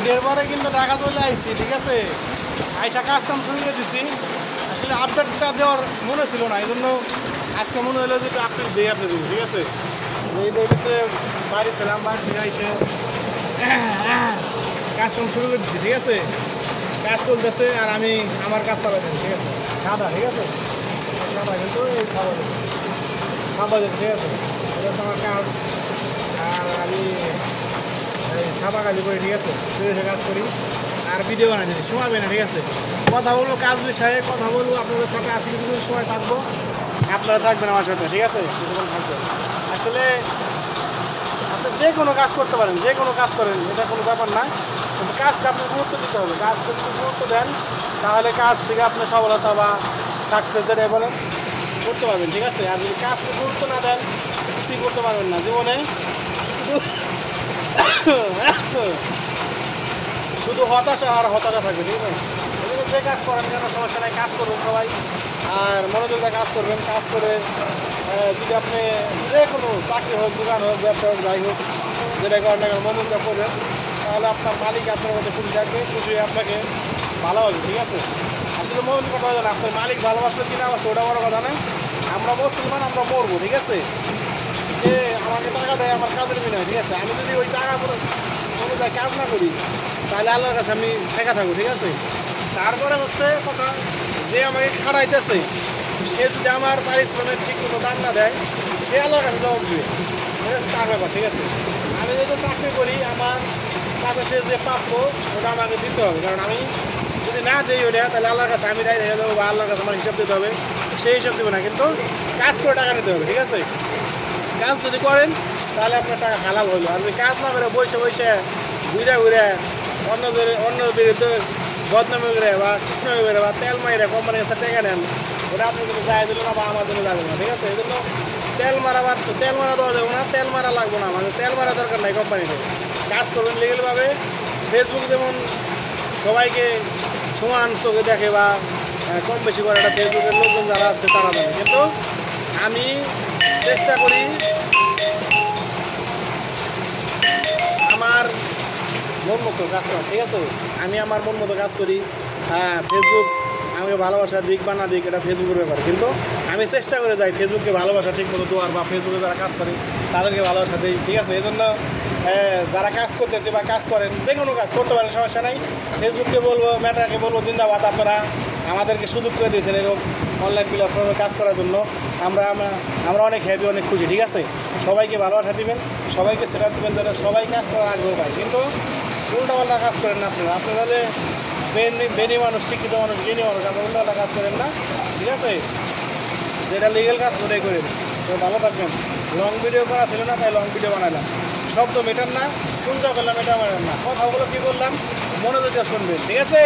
ঈদের পরে কিন্তু ঢাকা চলে আসছি, ঠিক আছে। আইসা কাজ কাম শুরু করে দিচ্ছি। আসলে আপডেটটা দেওয়ার মনে ছিল না, এই জন্য আজকে মনে হলো যে আপডেট দিয়ে আপনি দিন, ঠিক আছে। এই ভিতরে বাড়ি ছিলাম, বাড়ি থেকে আইসে কাজ কাম শুরু করে দিচ্ছি, ঠিক আছে। কাজ চলতেছে আর আমি আমার কাজ চালাচ্ছি, ঠিক আছে। সাদা, ঠিক আছে, সাদা কিন্তু এই সাদা, ঠিক আছে। এটা হচ্ছে আমার কাজ। আর আমি এই সাদা কাজ করি, ঠিক আছে। ফ্রেশে কাজ করি আর ভিডিও বানাই দিচ্ছি, সময় পাই না, ঠিক আছে। কথা বলবো কাজ বিষয়ে, কথা বলবো আপনাদের সাথে। আজকে কিছুদিন সময় থাকবো, আপনারা থাকবেন আমার সাথে, ঠিক আছে। কিছুক্ষণ থাকবেন। আসলে আপনি যে কোনো কাজ করতে পারেন, যে কোনো কাজ করেন, এটা কোনো ব্যাপার না, কিন্তু কাজকে আপনি গুরুত্ব দিতে হবে। কাজকে যদি গুরুত্ব দেন তাহলে কাজ থেকে আপনি সফলতা বা সাকসেস যেটা বলেন করতে পারবেন, ঠিক আছে। আর যদি কাজকে গুরুত্ব না দেন কিছুই করতে পারবেন না জীবনে। শুধু হতাশা আর হতাশা থাকবে, ঠিক আছে। এজন্য যে কাজ করেন কেন সমস্যা নাই, কাজ করবেন সবাই। আর মনোযোগ দিয়ে কাজ করবেন। কাজ করে যদি আপনি যে কোনো চাকরি হোক, দোকান হোক, ব্যবসা হোক, যাই হোক, যেটা করেন না কেন মনোযোগ দিয়ে করবেন, তাহলে আপনার মালিক আপনার মধ্যে খুশি থাকবে, খুশি হয়ে আপনাকে ভালোবাসবে, ঠিক আছে। আসলে মন কথা হয় না, আপনার মালিক ভালোবাসলে কিনা আমার ওটা বড় কথা না। আমরা মুসলমান, আমরা মরবো, ঠিক আছে। যে আমাকে টাকা দেয় আমার কাজের বিনয়, ঠিক আছে। আমি যদি ওই টাকা অনুযায়ী কাজ না করি তাহলে আল্লাহর কাছে আমি ঠেকা থাকবো, ঠিক আছে। তারপরে হচ্ছে কথা, যে আমাকে খাড়াইতেছে সে যদি আমার পারিশ্রমিক ঠিক মতো দান না দেয়, সে আল্লাহর কাছে জবাব দিবে, তার ব্যাপার, ঠিক আছে। আমি যদি চাকরি করি আমার কাছে সে যে প্রাপ্য ওটা আমাকে দিতে হবে, কারণ আমি যদি না দিই ওটা তাহলে আল্লাহর কাছে আমি দায়ী হয়ে যাবো বা আল্লাহর কাছে আমার হিসাব দিতে হবে, সেই হিসাব দেবো না। কিন্তু কাজ করে টাকা নিতে হবে, ঠিক আছে। কাজ যদি করেন তাহলে আপনার টাকা হালাল হলো। আর যদি কাজ না করে বসে বসে ঘুরে ঘুরে অন্যদের বিরুদ্ধে বদনামি করে বা কৃষ্ণামি করে বা তেল মাইরে কোম্পানির কাছে টাকা নেন, ওটা আপনার জন্য যায় দিল না বা আমার জন্য যাবে না, ঠিক আছে। এই জন্য তেল মারা দেওয়া যাবে না, তেল মারা লাগবো না, মানে তেল মারা দরকার নাই কোম্পানিতে। কাজ করবেন লিগেলভাবে। ফেসবুক যেমন সবাইকে সমান চোখে দেখে বা কম বেশি করে, একটা ফেসবুকের লোকজন যারা আছে তারা জানে। কিন্তু আমি চেষ্টা করি আমার মন মতো কাজ করা, ঠিক আছে। আমি আমার মন মতো কাজ করি। হ্যাঁ, ফেসবুক আমাকে ভালোবাসার দিক বা না দিক এটা ফেসবুকের ব্যাপার, কিন্তু আমি চেষ্টা করে যাই ফেসবুককে ভালোবাসা ঠিক মতো দেওয়ার, বা ফেসবুকে যারা কাজ করে তাদেরকে ভালোবাসা দিই, ঠিক আছে। এই জন্য যারা কাজ করতেছে বা কাজ করেন, যে কোনো কাজ করতে পারেন, সমস্যা নাই। ফেসবুককে বলবো, মেটাকে বলবো জিন্দাবাদ, আপনারা আমাদেরকে সুযোগ করে দিয়েছেন এরকম অনলাইন প্ল্যাটফর্মে কাজ করার জন্য। আমরা অনেক হ্যাপি, অনেক খুশি, ঠিক আছে। সবাইকে ভালোবাসা দিবেন, সবাইকে সেটা দিবেন যেন সবাই কাজ করার আগ্রহ পায়। কিন্তু উল্টাপাল্টা কাজ করেন না আপনারা যে বেনি মানুষ, শিক্ষিত মানুষ, জ্ঞানী মানুষ, আপনার উল্টাপাল্টা কাজ করেন না, ঠিক আছে। যেটা লিগেল কাজ ওটাই করেন। তো ভালো থাকবেন। লং ভিডিও করা ছিল না, তাই লং ভিডিও বানালাম। শব্দ মেটার না, শুনতে পেলাম এটা মানেন না, কথাগুলো কী বললাম মনোযোগ দিয়ে শুনবেন, ঠিক আছে।